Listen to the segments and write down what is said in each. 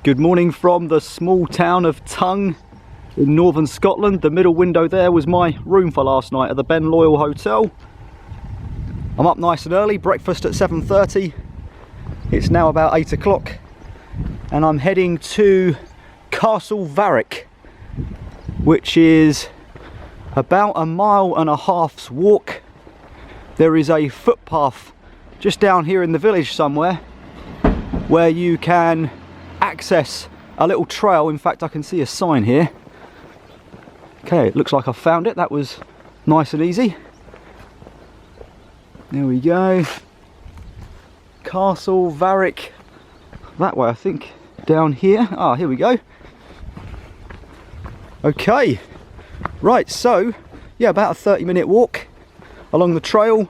Good morning from the small town of Tongue in northern Scotland. The middle window there was my room for last night at the Ben Loyal Hotel. I'm up nice and early, breakfast at 7:30. It's now about 8 o'clock and I'm heading to Castle Varrich, which is about 1.5 miles walk. There is a footpath just down here in the village somewhere where you can access a little trail. In fact, I can see a sign here. Okay, it looks like I found it. That was nice and easy. There we go. Castle Varrich. That way, I think. Down here. Ah, here we go. Okay. Right, so, yeah, about a 30-minute walk along the trail.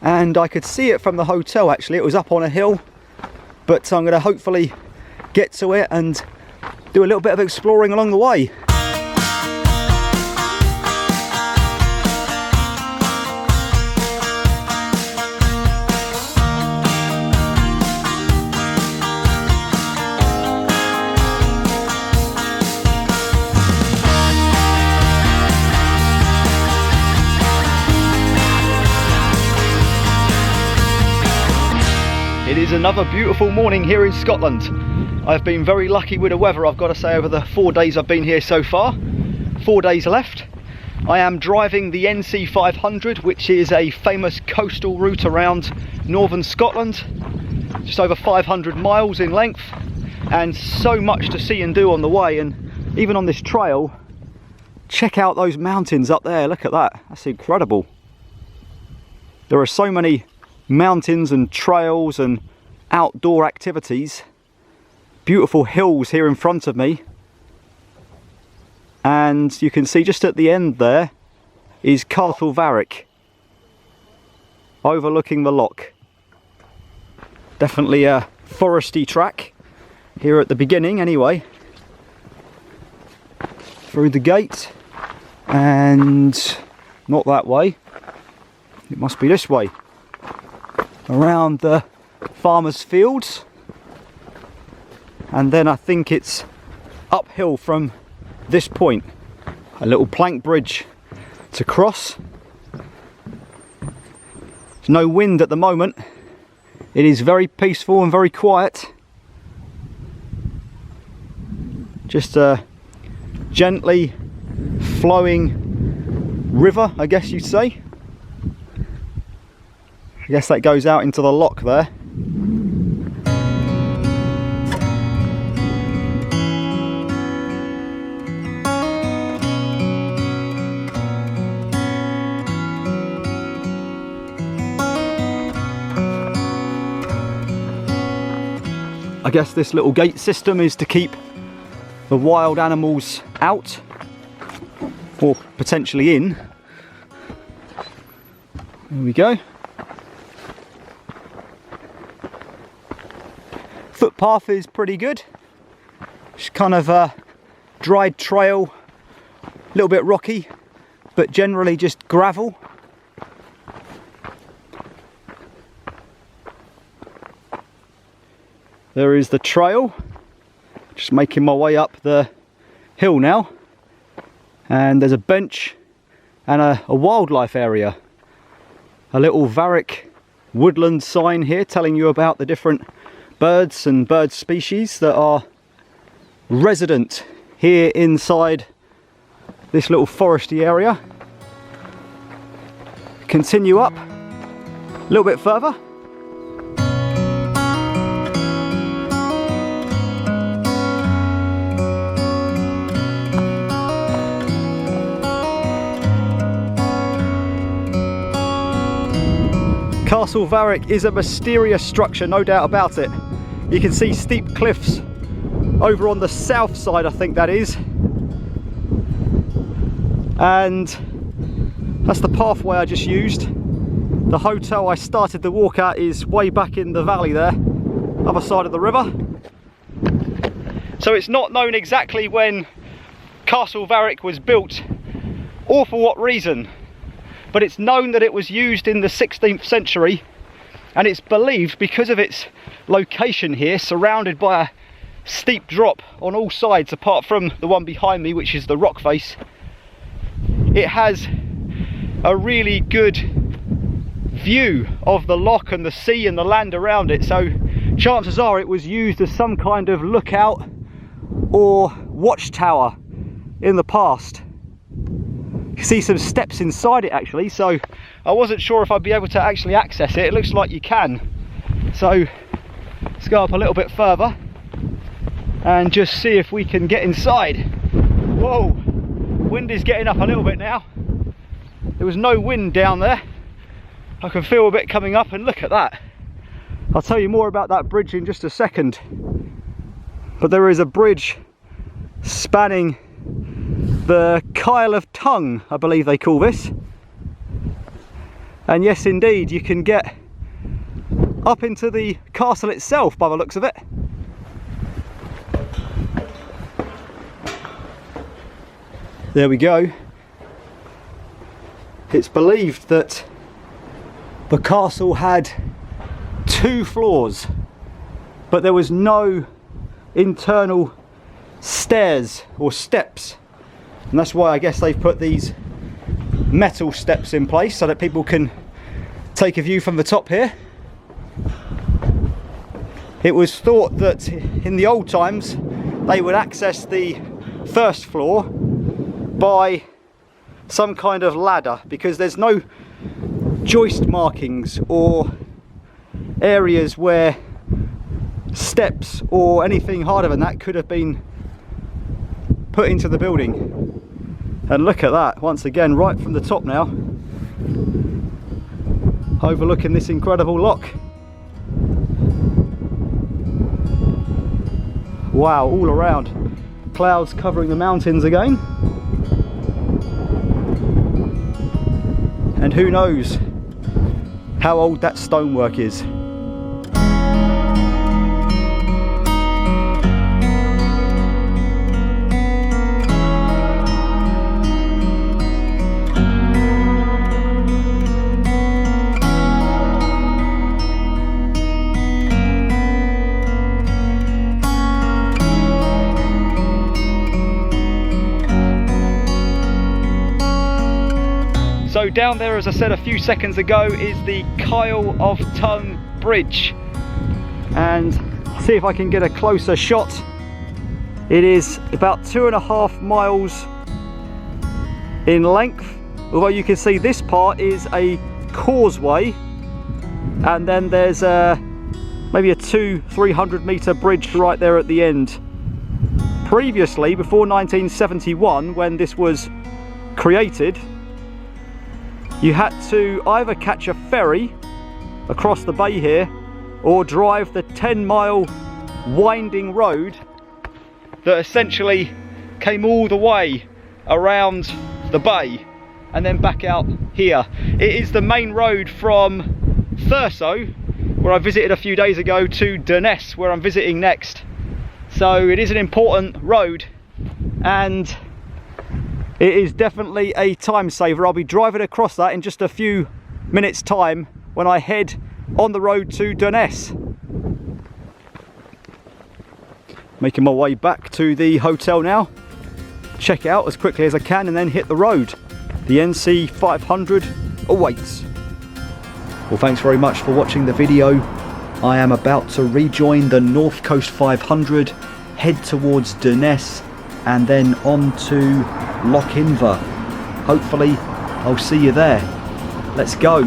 And I could see it from the hotel, actually. It was up on a hill. But I'm going to hopefully get to it and do a little bit of exploring along the way. It is another beautiful morning here in Scotland. I've been very lucky with the weather, I've got to say, over the 4 days I've been here so far. 4 days left. I am driving the NC500, which is a famous coastal route around northern Scotland. Just over 500 miles in length, and so much to see and do on the way. And even on this trail, check out those mountains up there. Look at that, that's incredible. There are so many mountains and trails and outdoor activities. Beautiful hills here in front of me, and you can see just at the end there is Castle Varrich, overlooking the loch. Definitely a foresty track here at the beginning anyway. Through the gate, and not that way, it must be this way, around the farmers' fields. And then I think it's uphill from this point. A little plank bridge to cross. There's no wind at the moment. It is very peaceful and very quiet. Just a gently flowing river, I guess you'd say. I guess that goes out into the loch there. I guess this little gate system is to keep the wild animals out, or potentially in. There we go. Footpath is pretty good. Just kind of a dried trail, a little bit rocky, but generally just gravel. There is the trail. Just making my way up the hill now. And there's a bench and a wildlife area. A little Varrich woodland sign here telling you about the different birds and bird species that are resident here inside this little foresty area. Continue up a little bit further. Castle Varrich is a mysterious structure, no doubt about it. You can see steep cliffs over on the south side, I think that is. And that's the pathway I just used. The hotel I started the walk at is way back in the valley there, other side of the river. So it's not known exactly when Castle Varrich was built or for what reason. But it's known that it was used in the 16th century, and it's believed because of its location here, surrounded by a steep drop on all sides apart from the one behind me, which is the rock face. It has a really good view of the loch and the sea and the land around it, so chances are it was used as some kind of lookout or watchtower in the past. You see some steps inside it actually, so I wasn't sure if I'd be able to actually access it. It looks like you can, so let's go up a little bit further and just see if we can get inside. Whoa, wind is getting up a little bit now. There was no wind down there. I can feel a bit coming up, and look at that. I'll tell you more about that bridge in just a second, but there is a bridge spanning the Kyle of Tongue, I believe they call this. And yes indeed, you can get up into the castle itself by the looks of it. There we go. It's believed that the castle had 2 floors, but there was no internal stairs or steps, and that's why I guess they've put these metal steps in place so that people can take a view from the top here. It was thought that in the old times they would access the first floor by some kind of ladder, because there's no joist markings or areas where steps or anything harder than that could have been put into the building. And look at that, once again, right from the top now, overlooking this incredible loch. Wow, all around, clouds covering the mountains again. And who knows how old that stonework is. So down there, as I said a few seconds ago, is the Kyle of Tongue Bridge, and see if I can get a closer shot. It is about 2.5 miles in length, although you can see this part is a causeway, and then there's maybe a 200-300 metre bridge right there at the end. Previously, before 1971, when this was created, you had to either catch a ferry across the bay here or drive the 10-mile winding road that essentially came all the way around the bay and then back out here. It is the main road from Thurso, where I visited a few days ago, to Durness, where I'm visiting next. So it is an important road, and it is definitely a time saver. I'll be driving across that in just a few minutes time when I head on the road to Durness. Making my way back to the hotel now. Check it out as quickly as I can and then hit the road. The NC500 awaits. Well, thanks very much for watching the video. I am about to rejoin the North Coast 500, head towards Durness, and then on to Loch Inver. Hopefully I'll see you there. Let's go.